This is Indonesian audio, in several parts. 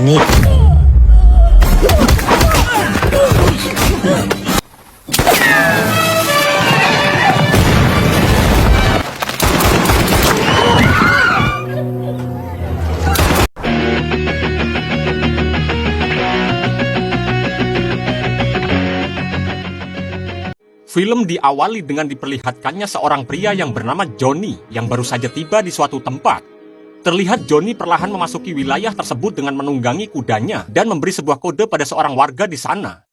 need. Film diawali dengan diperlihatkannya seorang pria yang bernama Johnny yang baru saja tiba di suatu tempat. Terlihat Johnny perlahan memasuki wilayah tersebut dengan menunggangi kudanya dan memberi sebuah kode pada seorang warga di sana.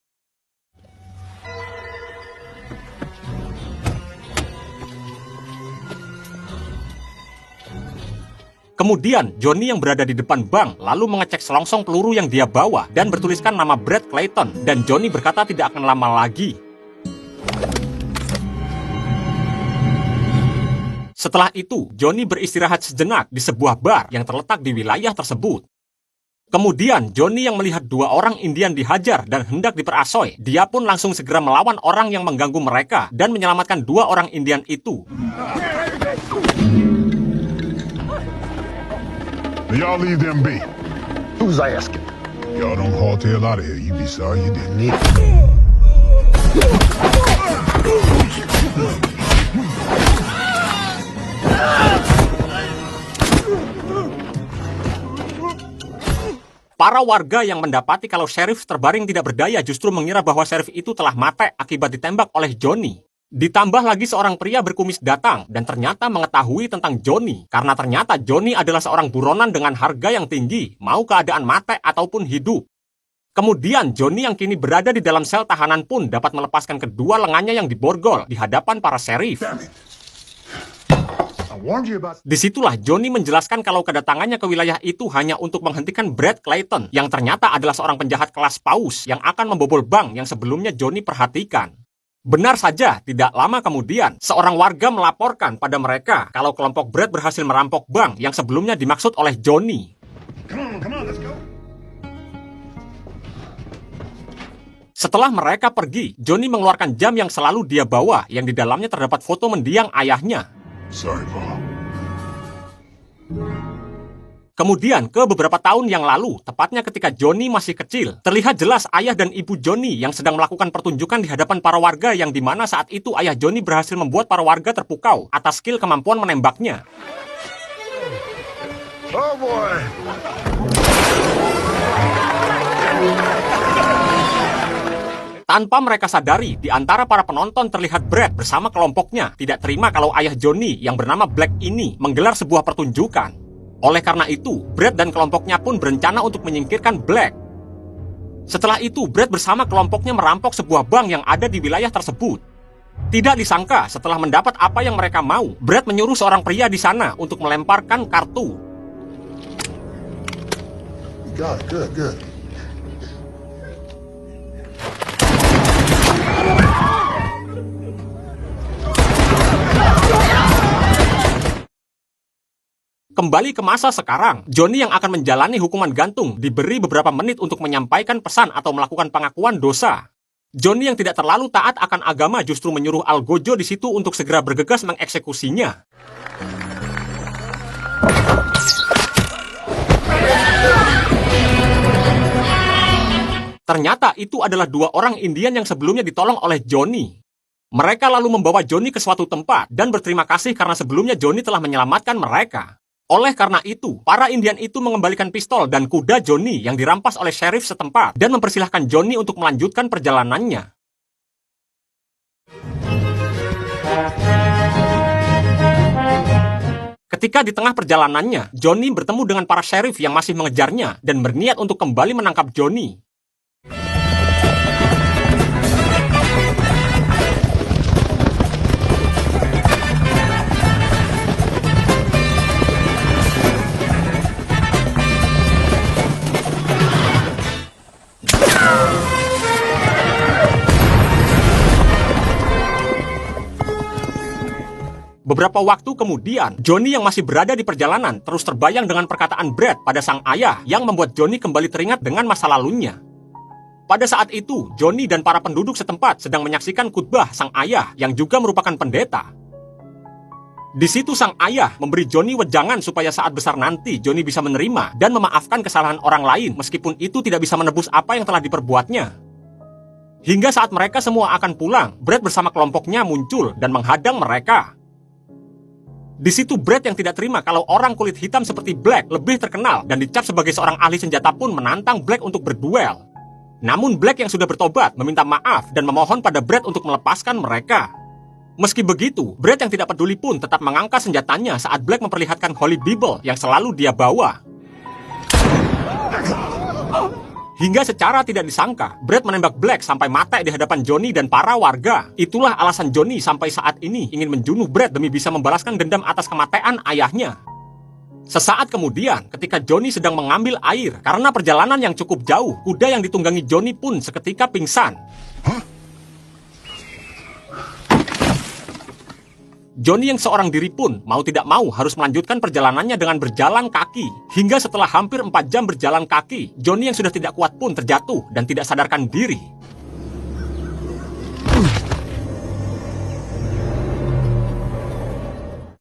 Kemudian, Johnny yang berada di depan bank lalu mengecek selongsong peluru yang dia bawa dan bertuliskan nama Brad Clayton, dan Johnny berkata tidak akan lama lagi. Setelah itu, Johnny beristirahat sejenak di sebuah bar yang terletak di wilayah tersebut. Kemudian, Johnny yang melihat dua orang Indian dihajar dan hendak diperasoi, dia pun langsung segera melawan orang yang mengganggu mereka dan menyelamatkan dua orang Indian itu. Y'all leave them be. Who's asking? Y'all don't haul tail out of here. You be sorry you didn't. Para warga yang mendapati kalau sheriff terbaring tidak berdaya justru mengira bahwa sheriff itu telah mati akibat ditembak oleh Johnny. Ditambah lagi seorang pria berkumis datang dan ternyata mengetahui tentang Johnny. Karena ternyata Johnny adalah seorang buronan dengan harga yang tinggi, mau keadaan mati ataupun hidup. Kemudian Johnny yang kini berada di dalam sel tahanan pun dapat melepaskan kedua lengannya yang diborgol di hadapan para sheriff. Disitulah Johnny menjelaskan kalau kedatangannya ke wilayah itu hanya untuk menghentikan Brad Clayton, yang ternyata adalah seorang penjahat kelas paus yang akan membobol bank yang sebelumnya Johnny perhatikan. Benar saja, tidak lama kemudian, seorang warga melaporkan pada mereka kalau kelompok Brad berhasil merampok bank yang sebelumnya dimaksud oleh Johnny. Let's go. Setelah mereka pergi, Johnny mengeluarkan jam yang selalu dia bawa, yang di dalamnya terdapat foto mendiang ayahnya. Sorry, Paul. Kemudian, ke beberapa tahun yang lalu, tepatnya ketika Johnny masih kecil, terlihat jelas ayah dan ibu Johnny yang sedang melakukan pertunjukan di hadapan para warga yang dimana saat itu ayah Johnny berhasil membuat para warga terpukau atas skill kemampuan menembaknya. Oh boy. Tanpa mereka sadari, di antara para penonton terlihat Brad bersama kelompoknya tidak terima kalau ayah Johnny yang bernama Black ini menggelar sebuah pertunjukan. Oleh karena itu, Brad dan kelompoknya pun berencana untuk menyingkirkan Black. Setelah itu, Brad bersama kelompoknya merampok sebuah bank yang ada di wilayah tersebut. Tidak disangka, setelah mendapat apa yang mereka mau, Brad menyuruh seorang pria di sana untuk melemparkan kartu. Good. Kembali ke masa sekarang, Johnny yang akan menjalani hukuman gantung diberi beberapa menit untuk menyampaikan pesan atau melakukan pengakuan dosa. Johnny yang tidak terlalu taat akan agama justru menyuruh Al Gojo di situ untuk segera bergegas mengeksekusinya. Ternyata itu adalah dua orang Indian yang sebelumnya ditolong oleh Johnny. Mereka lalu membawa Johnny ke suatu tempat dan berterima kasih karena sebelumnya Johnny telah menyelamatkan mereka. Oleh karena itu, para Indian itu mengembalikan pistol dan kuda Johnny yang dirampas oleh sheriff setempat dan mempersilahkan Johnny untuk melanjutkan perjalanannya. Ketika di tengah perjalanannya, Johnny bertemu dengan para sheriff yang masih mengejarnya dan berniat untuk kembali menangkap Johnny. Beberapa waktu kemudian, Johnny yang masih berada di perjalanan terus terbayang dengan perkataan Brad pada sang ayah yang membuat Johnny kembali teringat dengan masa lalunya. Pada saat itu, Johnny dan para penduduk setempat sedang menyaksikan khutbah sang ayah yang juga merupakan pendeta. Di situ sang ayah memberi Johnny wejangan supaya saat besar nanti Johnny bisa menerima dan memaafkan kesalahan orang lain meskipun itu tidak bisa menebus apa yang telah diperbuatnya. Hingga saat mereka semua akan pulang, Brad bersama kelompoknya muncul dan menghadang mereka. Di situ Brad yang tidak terima kalau orang kulit hitam seperti Black lebih terkenal dan dicap sebagai seorang ahli senjata pun menantang Black untuk berduel. Namun Black yang sudah bertobat meminta maaf dan memohon pada Brad untuk melepaskan mereka. Meski begitu, Brad yang tidak peduli pun tetap mengangkat senjatanya saat Black memperlihatkan Holy Bible yang selalu dia bawa. Hingga secara tidak disangka, Brad menembak Black sampai mati di hadapan Johnny dan para warga. Itulah alasan Johnny sampai saat ini ingin menjunuh Brad demi bisa membalaskan dendam atas kematian ayahnya. Sesaat kemudian, ketika Johnny sedang mengambil air, karena perjalanan yang cukup jauh, kuda yang ditunggangi Johnny pun seketika pingsan. Johnny yang seorang diri pun mau tidak mau harus melanjutkan perjalanannya dengan berjalan kaki. Hingga setelah hampir 4 jam berjalan kaki, Johnny yang sudah tidak kuat pun terjatuh dan tidak sadarkan diri.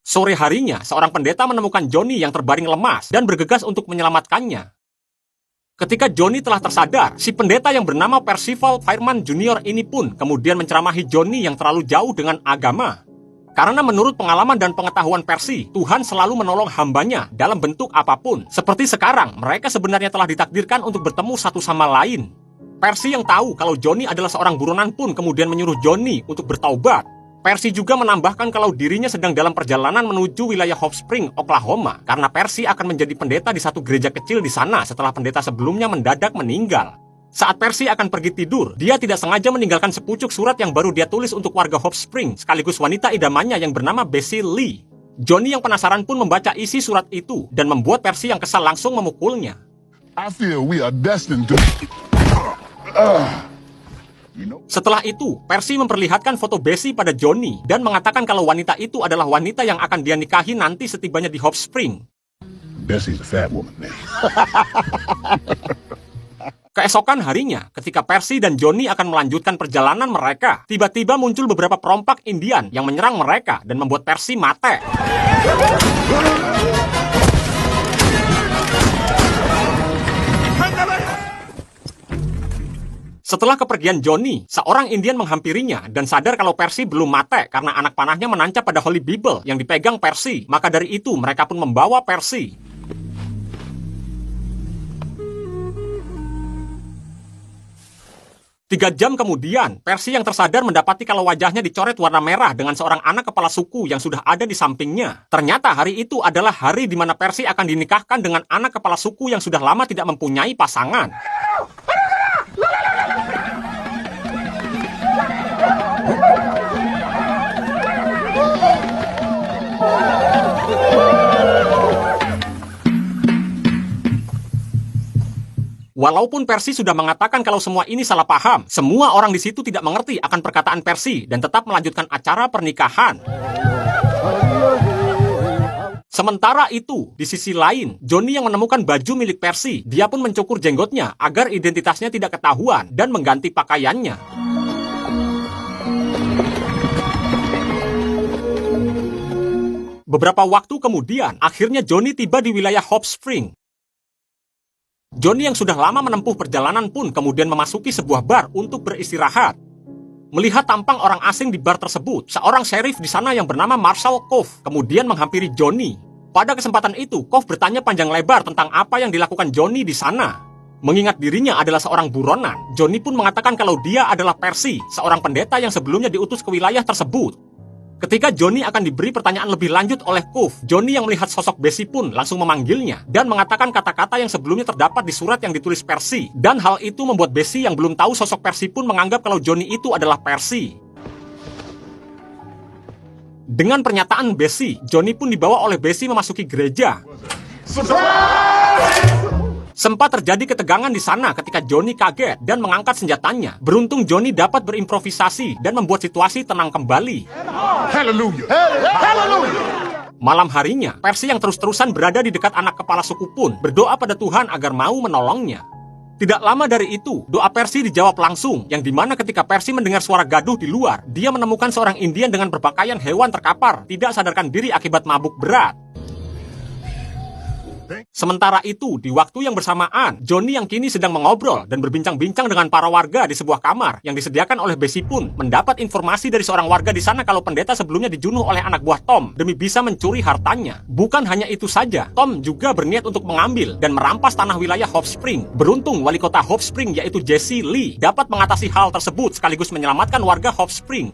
Sore harinya, seorang pendeta menemukan Johnny yang terbaring lemas dan bergegas untuk menyelamatkannya. Ketika Johnny telah tersadar, si pendeta yang bernama Percival Fireman Jr. ini pun kemudian menceramahi Johnny yang terlalu jauh dengan agama. Karena menurut pengalaman dan pengetahuan Percy, Tuhan selalu menolong hambanya dalam bentuk apapun. Seperti sekarang, mereka sebenarnya telah ditakdirkan untuk bertemu satu sama lain. Percy yang tahu kalau Johnny adalah seorang buronan pun kemudian menyuruh Johnny untuk bertaubat. Percy juga menambahkan kalau dirinya sedang dalam perjalanan menuju wilayah Hot Spring, Oklahoma. Karena Percy akan menjadi pendeta di satu gereja kecil di sana setelah pendeta sebelumnya mendadak meninggal. Saat Percy akan pergi tidur, dia tidak sengaja meninggalkan sepucuk surat yang baru dia tulis untuk warga Hot Spring, sekaligus wanita idamannya yang bernama Bessie Lee. Johnny yang penasaran pun membaca isi surat itu, dan membuat Percy yang kesal langsung memukulnya. I feel we are destined to... Setelah itu, Percy memperlihatkan foto Bessie pada Johnny, dan mengatakan kalau wanita itu adalah wanita yang akan dia nikahi nanti setibanya di Hot Spring. Bessie's a fat woman, man. Keesokan harinya, ketika Percy dan Johnny akan melanjutkan perjalanan mereka, tiba-tiba muncul beberapa perompak Indian yang menyerang mereka dan membuat Percy mati. Setelah kepergian Johnny, seorang Indian menghampirinya dan sadar kalau Percy belum mati karena anak panahnya menancap pada Holy Bible yang dipegang Percy. Maka dari itu, mereka pun membawa Percy. 3 jam kemudian, Percy yang tersadar mendapati kalau wajahnya dicoret warna merah dengan seorang anak kepala suku yang sudah ada di sampingnya. Ternyata hari itu adalah hari di mana Percy akan dinikahkan dengan anak kepala suku yang sudah lama tidak mempunyai pasangan. Walaupun Percy sudah mengatakan kalau semua ini salah paham, semua orang di situ tidak mengerti akan perkataan Percy dan tetap melanjutkan acara pernikahan. Sementara itu, di sisi lain, Johnny yang menemukan baju milik Percy, dia pun mencukur jenggotnya agar identitasnya tidak ketahuan dan mengganti pakaiannya. Beberapa waktu kemudian, akhirnya Johnny tiba di wilayah Hot Spring. Johnny yang sudah lama menempuh perjalanan pun kemudian memasuki sebuah bar untuk beristirahat. Melihat tampang orang asing di bar tersebut, seorang sheriff di sana yang bernama Marshall Cove kemudian menghampiri Johnny. Pada kesempatan itu, Cove bertanya panjang lebar tentang apa yang dilakukan Johnny di sana. Mengingat dirinya adalah seorang buronan, Johnny pun mengatakan kalau dia adalah Percy, seorang pendeta yang sebelumnya diutus ke wilayah tersebut. Ketika Johnny akan diberi pertanyaan lebih lanjut oleh Cove, Johnny yang melihat sosok Bessie pun langsung memanggilnya dan mengatakan kata-kata yang sebelumnya terdapat di surat yang ditulis Percy. Dan hal itu membuat Bessie yang belum tahu sosok Percy pun menganggap kalau Johnny itu adalah Percy. Dengan pernyataan Bessie, Johnny pun dibawa oleh Bessie memasuki gereja. Sempat terjadi ketegangan di sana ketika Johnny kaget dan mengangkat senjatanya. Beruntung Johnny dapat berimprovisasi dan membuat situasi tenang kembali. Hallelujah. Hallelujah. Malam harinya, Percy yang terus-terusan berada di dekat anak kepala suku pun berdoa pada Tuhan agar mau menolongnya. Tidak lama dari itu, doa Percy dijawab langsung, yang dimana ketika Percy mendengar suara gaduh di luar, dia menemukan seorang Indian dengan berpakaian hewan terkapar, tidak sadarkan diri akibat mabuk berat. Sementara itu, di waktu yang bersamaan, Johnny yang kini sedang mengobrol dan berbincang-bincang dengan para warga di sebuah kamar yang disediakan oleh Bessie pun mendapat informasi dari seorang warga di sana kalau pendeta sebelumnya dibunuh oleh anak buah Tom demi bisa mencuri hartanya. Bukan hanya itu saja, Tom juga berniat untuk mengambil dan merampas tanah wilayah Hop Spring. Beruntung wali kota Hop Spring yaitu Jesse Lee dapat mengatasi hal tersebut sekaligus menyelamatkan warga Hop Spring.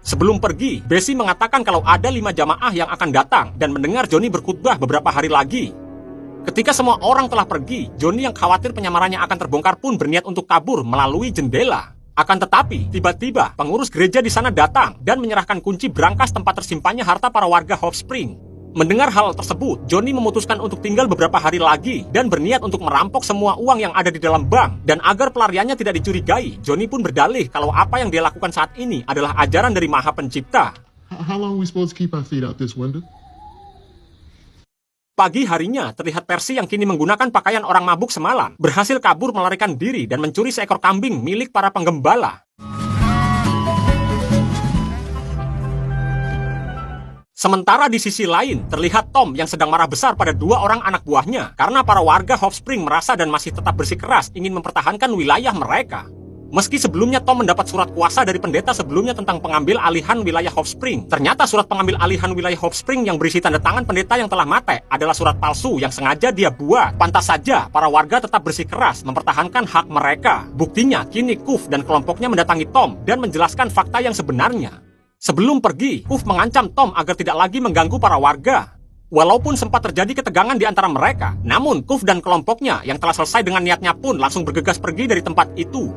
Sebelum pergi, Bessie mengatakan kalau ada 5 jamaah yang akan datang dan mendengar Johnny berkhutbah beberapa hari lagi. Ketika semua orang telah pergi, Johnny yang khawatir penyamarannya akan terbongkar pun berniat untuk kabur melalui jendela. Akan tetapi, tiba-tiba pengurus gereja di sana datang dan menyerahkan kunci brankas tempat tersimpannya harta para warga Hop Spring. Mendengar hal tersebut, Johnny memutuskan untuk tinggal beberapa hari lagi dan berniat untuk merampok semua uang yang ada di dalam bank. Dan agar pelariannya tidak dicurigai, Johnny pun berdalih kalau apa yang dia lakukan saat ini adalah ajaran dari Maha Pencipta. How long are we supposed to keep our feet out this window? Pagi harinya, terlihat Percy yang kini menggunakan pakaian orang mabuk semalam berhasil kabur melarikan diri dan mencuri seekor kambing milik para penggembala. Sementara di sisi lain, terlihat Tom yang sedang marah besar pada 2 orang anak buahnya karena para warga Hop Spring merasa dan masih tetap bersikeras ingin mempertahankan wilayah mereka. Meski sebelumnya Tom mendapat surat kuasa dari pendeta sebelumnya tentang pengambil alihan wilayah Hop Spring, ternyata surat pengambil alihan wilayah Hop Spring yang berisi tanda tangan pendeta yang telah mati adalah surat palsu yang sengaja dia buat. Pantas saja para warga tetap bersikeras mempertahankan hak mereka. Buktinya, kini Kuf dan kelompoknya mendatangi Tom dan menjelaskan fakta yang sebenarnya. Sebelum pergi, Kuf mengancam Tom agar tidak lagi mengganggu para warga. Walaupun sempat terjadi ketegangan di antara mereka, namun Kuf dan kelompoknya yang telah selesai dengan niatnya pun langsung bergegas pergi dari tempat itu.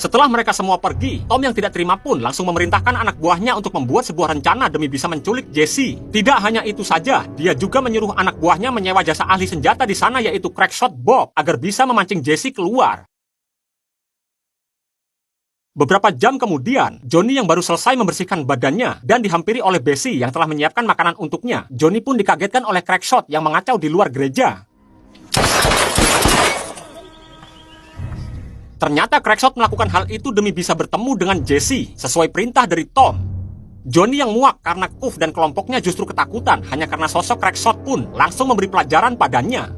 Setelah mereka semua pergi, Tom yang tidak terima pun langsung memerintahkan anak buahnya untuk membuat sebuah rencana demi bisa menculik Jesse. Tidak hanya itu saja, dia juga menyuruh anak buahnya menyewa jasa ahli senjata di sana yaitu Crackshot Bob agar bisa memancing Jesse keluar. Beberapa jam kemudian, Johnny yang baru selesai membersihkan badannya dan dihampiri oleh Bessie yang telah menyiapkan makanan untuknya. Johnny pun dikagetkan oleh Crackshot yang mengacau di luar gereja. Ternyata Crackshot melakukan hal itu demi bisa bertemu dengan Jesse, sesuai perintah dari Tom. Johnny yang muak karena Kuf dan kelompoknya justru ketakutan hanya karena sosok Crackshot pun langsung memberi pelajaran padanya.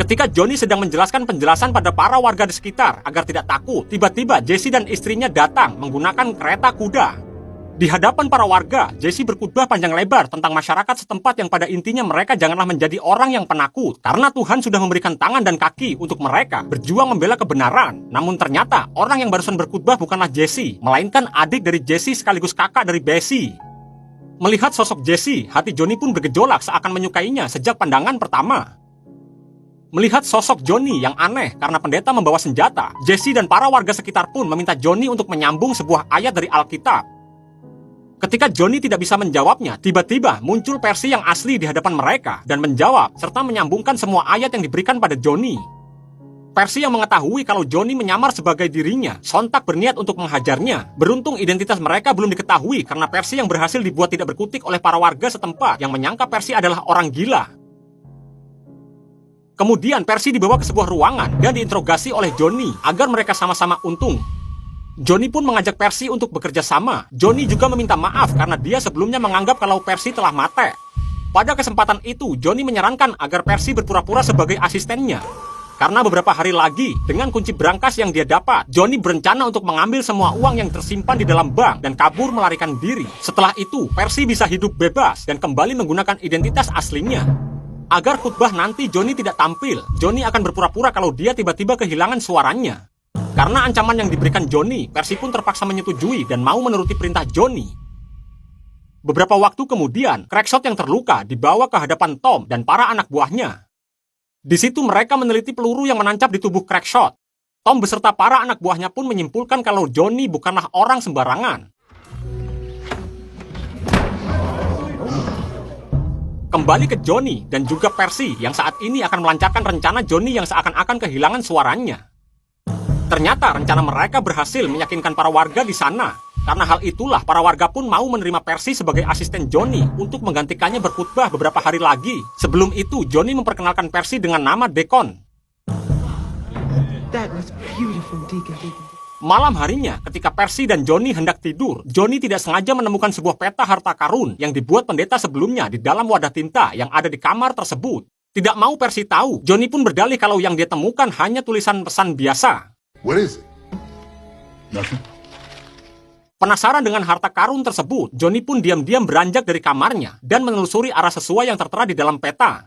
Ketika Johnny sedang menjelaskan penjelasan pada para warga di sekitar agar tidak takut, tiba-tiba Jesse dan istrinya datang menggunakan kereta kuda. Di hadapan para warga, Jesse berkhutbah panjang lebar tentang masyarakat setempat yang pada intinya mereka janganlah menjadi orang yang penakut karena Tuhan sudah memberikan tangan dan kaki untuk mereka berjuang membela kebenaran. Namun ternyata orang yang barusan berkhutbah bukanlah Jesse, melainkan adik dari Jesse sekaligus kakak dari Bessie. Melihat sosok Jesse, hati Johnny pun bergejolak seakan menyukainya sejak pandangan pertama. Melihat sosok Johnny yang aneh karena pendeta membawa senjata, Jesse dan para warga sekitar pun meminta Johnny untuk menyambung sebuah ayat dari Alkitab. Ketika Johnny tidak bisa menjawabnya, tiba-tiba muncul Percy yang asli di hadapan mereka dan menjawab serta menyambungkan semua ayat yang diberikan pada Johnny. Percy yang mengetahui kalau Johnny menyamar sebagai dirinya, sontak berniat untuk menghajarnya. Beruntung identitas mereka belum diketahui karena Percy yang berhasil dibuat tidak berkutik oleh para warga setempat yang menyangka Percy adalah orang gila. Kemudian Percy dibawa ke sebuah ruangan dan diinterogasi oleh Johnny agar mereka sama-sama untung. Johnny pun mengajak Percy untuk bekerja sama. Johnny juga meminta maaf karena dia sebelumnya menganggap kalau Percy telah mati. Pada kesempatan itu, Johnny menyarankan agar Percy berpura-pura sebagai asistennya. Karena beberapa hari lagi, dengan kunci brankas yang dia dapat, Johnny berencana untuk mengambil semua uang yang tersimpan di dalam bank dan kabur melarikan diri. Setelah itu, Percy bisa hidup bebas dan kembali menggunakan identitas aslinya. Agar khutbah nanti Johnny tidak tampil, Johnny akan berpura-pura kalau dia tiba-tiba kehilangan suaranya. Karena ancaman yang diberikan Johnny, Percy pun terpaksa menyetujui dan mau menuruti perintah Johnny. Beberapa waktu kemudian, Crackshot yang terluka dibawa ke hadapan Tom dan para anak buahnya. Di situ mereka meneliti peluru yang menancap di tubuh Crackshot. Tom beserta para anak buahnya pun menyimpulkan kalau Johnny bukanlah orang sembarangan. Kembali ke Johnny dan juga Percy yang saat ini akan melancarkan rencana Johnny yang seakan-akan kehilangan suaranya. Ternyata rencana mereka berhasil meyakinkan para warga di sana. Karena hal itulah, para warga pun mau menerima Percy sebagai asisten Johnny untuk menggantikannya berkhutbah beberapa hari lagi. Sebelum itu, Johnny memperkenalkan Percy dengan nama Deacon. That was beautiful, Deacon. Malam harinya, ketika Percy dan Johnny hendak tidur, Johnny tidak sengaja menemukan sebuah peta harta karun yang dibuat pendeta sebelumnya di dalam wadah tinta yang ada di kamar tersebut. Tidak mau Percy tahu, Johnny pun berdalih kalau yang dia temukan hanya tulisan pesan biasa. What is it? Nothing. Penasaran dengan harta karun tersebut, Johnny pun diam-diam beranjak dari kamarnya dan menelusuri arah sesuai yang tertera di dalam peta.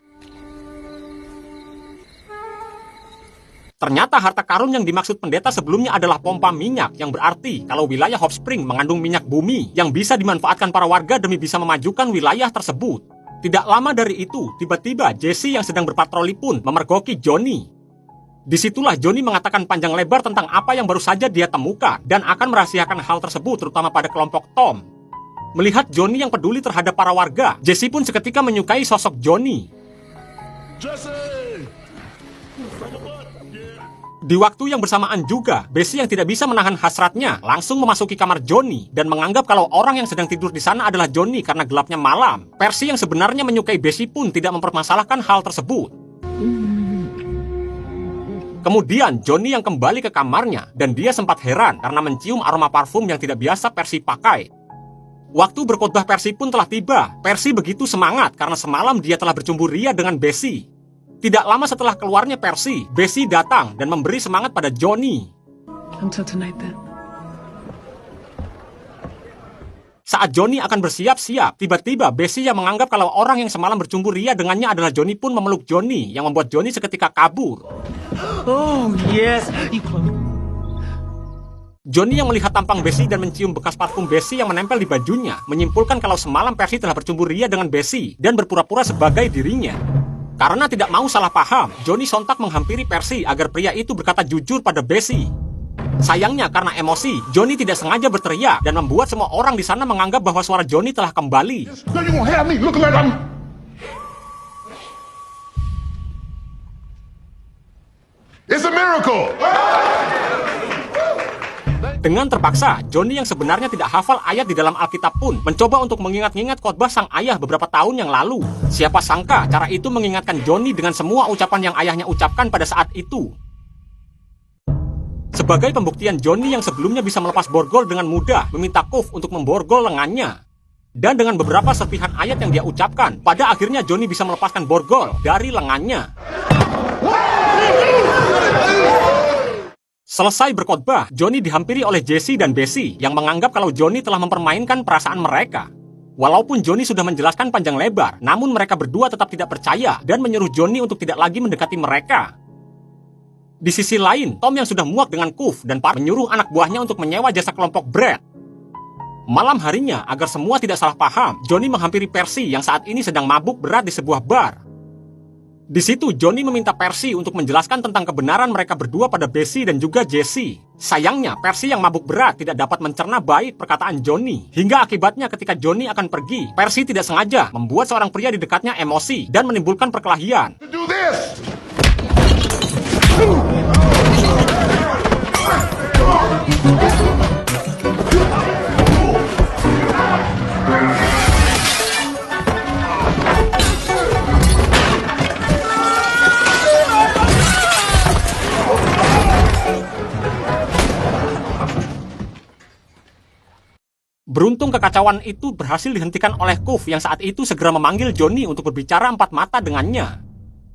Ternyata harta karun yang dimaksud pendeta sebelumnya adalah pompa minyak, yang berarti kalau wilayah Hot Spring mengandung minyak bumi yang bisa dimanfaatkan para warga demi bisa memajukan wilayah tersebut. Tidak lama dari itu, tiba-tiba Jesse yang sedang berpatroli pun memergoki Johnny. Disitulah Johnny mengatakan panjang lebar tentang apa yang baru saja dia temukan dan akan merahasiakan hal tersebut terutama pada kelompok Tom. Melihat Johnny yang peduli terhadap para warga, Jesse pun seketika menyukai sosok Johnny. Jesse! Di waktu yang bersamaan juga, Bessie yang tidak bisa menahan hasratnya langsung memasuki kamar Johnny dan menganggap kalau orang yang sedang tidur di sana adalah Johnny karena gelapnya malam. Percy yang sebenarnya menyukai Bessie pun tidak mempermasalahkan hal tersebut. Kemudian Johnny yang kembali ke kamarnya dan dia sempat heran karena mencium aroma parfum yang tidak biasa Percy pakai. Waktu berkhotbah Percy pun telah tiba. Percy begitu semangat karena semalam dia telah bercumbu ria dengan Bessie. Tidak lama setelah keluarnya Percy, Bessie datang dan memberi semangat pada Johnny. Until tonight, then. Saat Johnny akan bersiap-siap, tiba-tiba Bessie yang menganggap kalau orang yang semalam bercumbu ria dengannya adalah Johnny pun memeluk Johnny, yang membuat Johnny seketika kabur. Oh, yes. You close. Johnny yang melihat tampang Bessie dan mencium bekas parfum Bessie yang menempel di bajunya, menyimpulkan kalau semalam Percy telah bercumbu ria dengan Bessie dan berpura-pura sebagai dirinya. Karena tidak mau salah paham, Johnny sontak menghampiri Percy agar pria itu berkata jujur pada Bessie. Sayangnya karena emosi, Johnny tidak sengaja berteriak dan membuat semua orang di sana menganggap bahwa suara Johnny telah kembali. Now you gonna have me looking like I'm... It's a miracle! Dengan terpaksa, Johnny yang sebenarnya tidak hafal ayat di dalam Alkitab pun mencoba untuk mengingat-ingat khotbah sang ayah beberapa tahun yang lalu. Siapa sangka cara itu mengingatkan Johnny dengan semua ucapan yang ayahnya ucapkan pada saat itu. Sebagai pembuktian, Johnny yang sebelumnya bisa melepas borgol dengan mudah meminta Kuf untuk memborgol lengannya. Dan dengan beberapa serpihan ayat yang dia ucapkan, pada akhirnya Johnny bisa melepaskan borgol dari lengannya. Selesai berkhotbah, Johnny dihampiri oleh Jesse dan Bessie yang menganggap kalau Johnny telah mempermainkan perasaan mereka. Walaupun Johnny sudah menjelaskan panjang lebar, namun mereka berdua tetap tidak percaya dan menyuruh Johnny untuk tidak lagi mendekati mereka. Di sisi lain, Tom yang sudah muak dengan Kuf dan Pat menyuruh anak buahnya untuk menyewa jasa kelompok Brad. Malam harinya, agar semua tidak salah paham, Johnny menghampiri Percy yang saat ini sedang mabuk berat di sebuah bar. Di situ, Johnny meminta Percy untuk menjelaskan tentang kebenaran mereka berdua pada Bessie dan juga Jesse. Sayangnya, Percy yang mabuk berat tidak dapat mencerna baik perkataan Johnny. Hingga akibatnya ketika Johnny akan pergi, Percy tidak sengaja membuat seorang pria di dekatnya emosi dan menimbulkan perkelahian. To do this! Beruntung kekacauan itu berhasil dihentikan oleh Kuf yang saat itu segera memanggil Johnny untuk berbicara empat mata dengannya.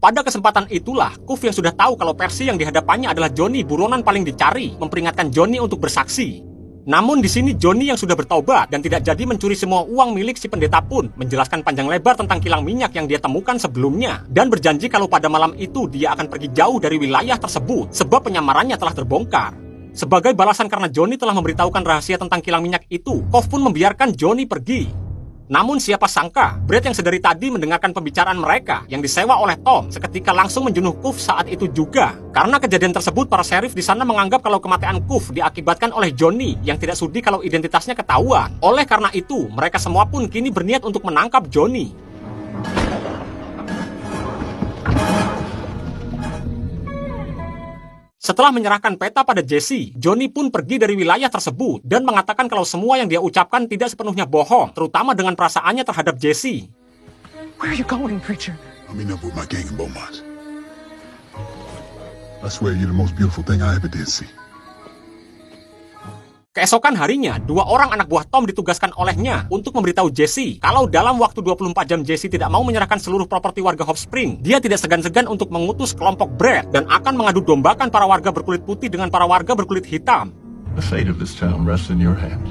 Pada kesempatan itulah, Kuf yang sudah tahu kalau Percy yang dihadapannya adalah Johnny buronan paling dicari, memperingatkan Johnny untuk bersaksi. Namun di sini Johnny yang sudah bertaubat dan tidak jadi mencuri semua uang milik si pendeta pun menjelaskan panjang lebar tentang kilang minyak yang dia temukan sebelumnya dan berjanji kalau pada malam itu dia akan pergi jauh dari wilayah tersebut sebab penyamarannya telah terbongkar. Sebagai balasan karena Johnny telah memberitahukan rahasia tentang kilang minyak itu, Kuf pun membiarkan Johnny pergi. Namun siapa sangka, Brad yang sedari tadi mendengarkan pembicaraan mereka yang disewa oleh Tom seketika langsung membunuh Kuf saat itu juga. Karena kejadian tersebut, para sheriff di sana menganggap kalau kematian Kuf diakibatkan oleh Johnny yang tidak sudi kalau identitasnya ketahuan. Oleh karena itu, mereka semua pun kini berniat untuk menangkap Johnny. Setelah menyerahkan peta pada Jesse, Johnny pun pergi dari wilayah tersebut dan mengatakan kalau semua yang dia ucapkan tidak sepenuhnya bohong, terutama dengan perasaannya terhadap Jesse. Where are you going, preacher? I'm meeting up with my gang in Beaumont. I swear you're the most beautiful thing I ever did see. Keesokan harinya, dua orang anak buah Tom ditugaskan olehnya untuk memberitahu Jesse kalau dalam waktu 24 jam Jesse tidak mau menyerahkan seluruh properti warga Hop Spring, dia tidak segan-segan untuk mengutus kelompok Brad dan akan mengadu dombakan para warga berkulit putih dengan para warga berkulit hitam. The fate of this town rests in your hands.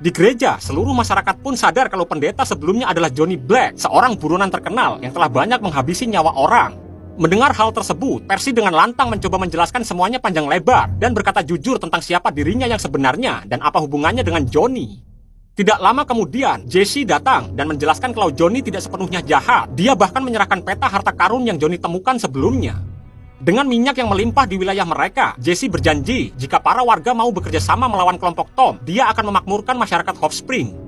Di gereja, seluruh masyarakat pun sadar kalau pendeta sebelumnya adalah Johnny Black, seorang buronan terkenal yang telah banyak menghabisi nyawa orang. Mendengar hal tersebut, Percy dengan lantang mencoba menjelaskan semuanya panjang lebar dan berkata jujur tentang siapa dirinya yang sebenarnya dan apa hubungannya dengan Johnny. Tidak lama kemudian, Jesse datang dan menjelaskan kalau Johnny tidak sepenuhnya jahat. Dia bahkan menyerahkan peta harta karun yang Johnny temukan sebelumnya. Dengan minyak yang melimpah di wilayah mereka, Jesse berjanji jika para warga mau bekerja sama melawan kelompok Tom, dia akan memakmurkan masyarakat Hop Spring.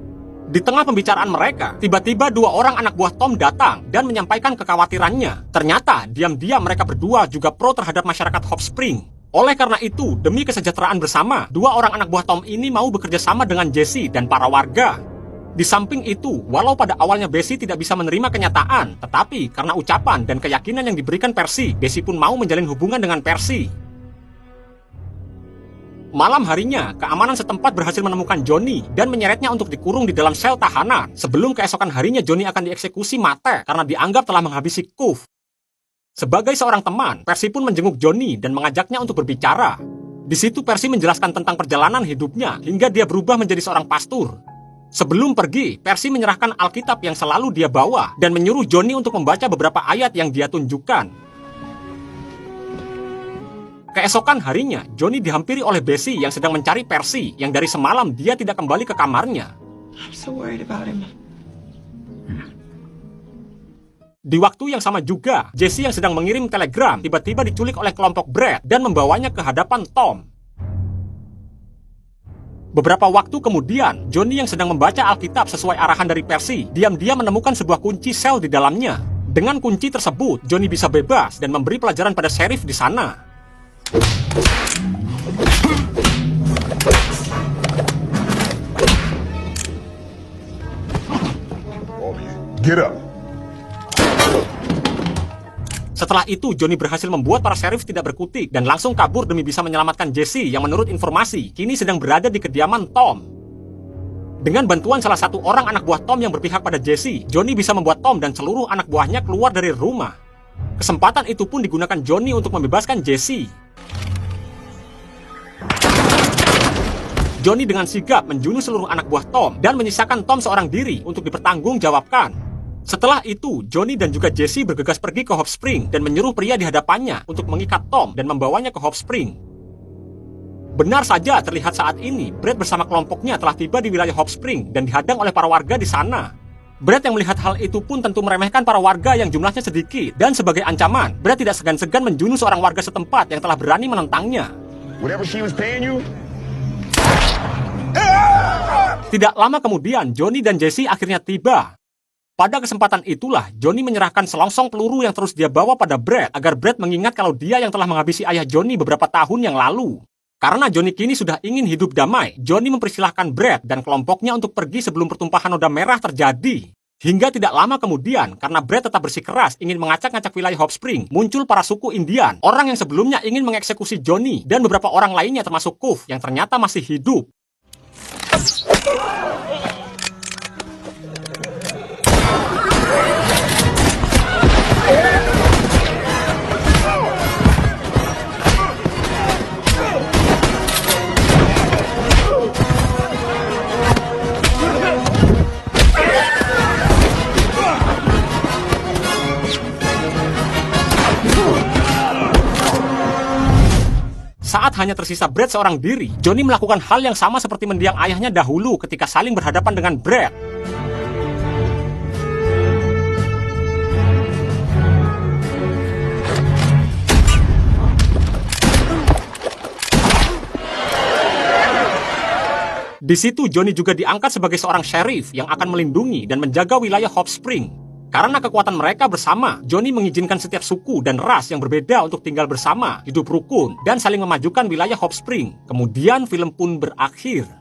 Di tengah pembicaraan mereka, tiba-tiba dua orang anak buah Tom datang dan menyampaikan kekhawatirannya. Ternyata, diam-diam mereka berdua juga pro terhadap masyarakat Hop Spring. Oleh karena itu, demi kesejahteraan bersama, dua orang anak buah Tom ini mau bekerja sama dengan Jesse dan para warga. Di samping itu, walau pada awalnya Bessie tidak bisa menerima kenyataan, tetapi karena ucapan dan keyakinan yang diberikan Percy, Bessie pun mau menjalin hubungan dengan Percy. Malam harinya, keamanan setempat berhasil menemukan Johnny dan menyeretnya untuk dikurung di dalam sel tahanan. Sebelum keesokan harinya Johnny akan dieksekusi mati karena dianggap telah menghabisi Cove. Sebagai seorang teman, Percy pun menjenguk Johnny dan mengajaknya untuk berbicara. Di situ Percy menjelaskan tentang perjalanan hidupnya hingga dia berubah menjadi seorang pastor. Sebelum pergi, Percy menyerahkan Alkitab yang selalu dia bawa dan menyuruh Johnny untuk membaca beberapa ayat yang dia tunjukkan. Keesokan harinya, Johnny dihampiri oleh Bessie yang sedang mencari Percy yang dari semalam dia tidak kembali ke kamarnya. I'm so worried about him. Di waktu yang sama juga, Jesse yang sedang mengirim telegram tiba-tiba diculik oleh kelompok Brad dan membawanya ke hadapan Tom. Beberapa waktu kemudian, Johnny yang sedang membaca Alkitab sesuai arahan dari Percy, diam-diam menemukan sebuah kunci sel di dalamnya. Dengan kunci tersebut, Johnny bisa bebas dan memberi pelajaran pada sheriff di sana. Get up. Setelah itu, Johnny berhasil membuat para sheriff tidak berkutik dan langsung kabur demi bisa menyelamatkan Jesse yang menurut informasi kini sedang berada di kediaman Tom. Dengan bantuan salah satu orang anak buah Tom yang berpihak pada Jesse, Johnny bisa membuat Tom dan seluruh anak buahnya keluar dari rumah. Kesempatan itu pun digunakan Johnny untuk membebaskan Jesse. Johnny dengan sigap menjunuh seluruh anak buah Tom dan menyisakan Tom seorang diri untuk dipertanggungjawabkan. Setelah itu, Johnny dan juga Jesse bergegas pergi ke Hop Spring dan menyuruh pria di hadapannya untuk mengikat Tom dan membawanya ke Hop Spring. Benar saja terlihat saat ini, Brad bersama kelompoknya telah tiba di wilayah Hop Spring dan dihadang oleh para warga di sana. Brad yang melihat hal itu pun tentu meremehkan para warga yang jumlahnya sedikit, dan sebagai ancaman, Brad tidak segan-segan menjunuh seorang warga setempat yang telah berani menentangnya. Whatever she was paying you. Tidak lama kemudian, Johnny dan Jesse akhirnya tiba. Pada kesempatan itulah, Johnny menyerahkan selongsong peluru yang terus dia bawa pada Brad, agar Brad mengingat kalau dia yang telah menghabisi ayah Johnny beberapa tahun yang lalu. Karena Johnny kini sudah ingin hidup damai, Johnny mempersilahkan Brad dan kelompoknya untuk pergi sebelum pertumpahan noda merah terjadi. Hingga tidak lama kemudian, karena Brad tetap bersikeras ingin mengacak-ngacak wilayah Hop Spring, muncul para suku Indian, orang yang sebelumnya ingin mengeksekusi Johnny dan beberapa orang lainnya termasuk Cove yang ternyata masih hidup. Saat hanya tersisa Brad seorang diri, Johnny melakukan hal yang sama seperti mendiang ayahnya dahulu ketika saling berhadapan dengan Brad. Di situ Johnny juga diangkat sebagai seorang sheriff yang akan melindungi dan menjaga wilayah Hop Spring. Karena kekuatan mereka bersama, Johnny mengizinkan setiap suku dan ras yang berbeda untuk tinggal bersama, hidup rukun, dan saling memajukan wilayah Hot Spring. Kemudian film pun berakhir.